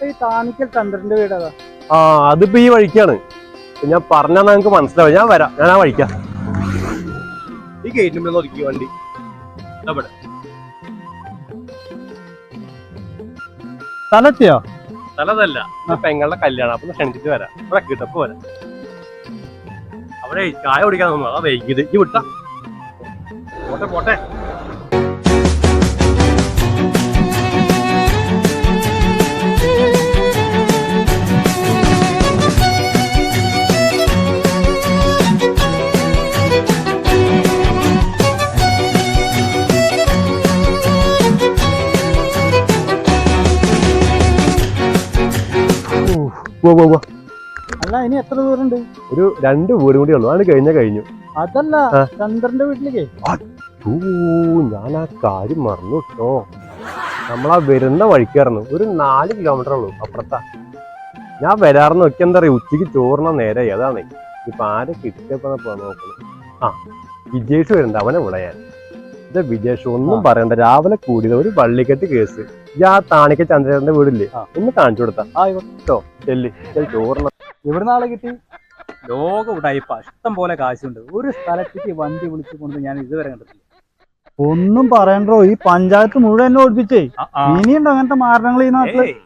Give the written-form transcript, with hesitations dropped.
ഈ താനിക്കൽ ചന്ദ്രന്റെ വീട് അതാ. ആ അതിപ്പോ ഈ വഴിക്കാണ്. ഞാൻ പറഞ്ഞാൽ നിങ്ങൾക്ക് മനസ്സിലാവും. ഞാൻ വരാം, ഞാൻ ആ വഴിക്കാം. ഈ ഗേറ്റിന് ഒതുക്കി വണ്ടി. സ്ഥലത്തെയോ? സ്ഥലതല്ല, പെങ്ങളുടെ കല്യാണം. അപ്പൊ ക്ഷണിച്ചിട്ട് വരാം. ഇവിടെ കിട്ടപ്പോ വരാം. അവിടെ ചായ കുടിക്കാൻ തോന്നുന്നു. അതാ വൈകിയത്. ഈ വിട്ടാ പോട്ടെ പോട്ടെ. അല്ല ഇനി എത്ര ദൂരം ഉണ്ട്? ഒരു 2 വീട് കൂടി ഉള്ളു. അത് കഴിഞ്ഞു. അതല്ല ചന്ദ്രന്റെ വീട്ടിലേക്ക്. ഞാൻ ആ കാര്യം മറന്നു കേട്ടോ. നമ്മളാ വരുന്ന വഴിക്കായിരുന്നു. ഒരു 4 കിലോമീറ്റർ ഉള്ളു അപ്പുറത്താ. ഞാൻ വരാറുന്ന് നോക്കി. എന്താ പറയാ, ഉച്ചക്ക് ചോറിന നേരെ അതാണ്. ഇപ്പൊ ആരെ കിട്ടിയപ്പോ നോക്കണം. ആ വിജേഷ് വരുന്നുണ്ട്. അവനെ വിളയാൻ. ഇത് വിജേഷ് ഒന്നും പറയണ്ട. രാവിലെ കൂടിയത് ഒരു വള്ളിക്കെട്ട് കേസ്. ആ താണിക്ക ചന്ദ്രന്റെ വീടില്ലേ, ഒന്ന് കാണിച്ചു കൊടുത്താ കേട്ടോ. ചോറിന എവിടുന്ന് ആളെ കിട്ടി? ലോക ഉടായിപ്പ ഇഷ്ടം പോലെ കാശുണ്ട്. ഒരു സ്ഥലത്തേക്ക് വണ്ടി വിളിച്ചു കൊണ്ട് ഞാൻ ഇതുവരെ കണ്ടിട്ടില്ല. ഒന്നും പറയണ്ടോ, ഈ പഞ്ചായത്ത് മുഴുവൻ ഓടിപ്പിച്ചേ. ഇനിയുണ്ടോ അങ്ങനത്തെ മാരണങ്ങൾ ഈ നാട്ടില്?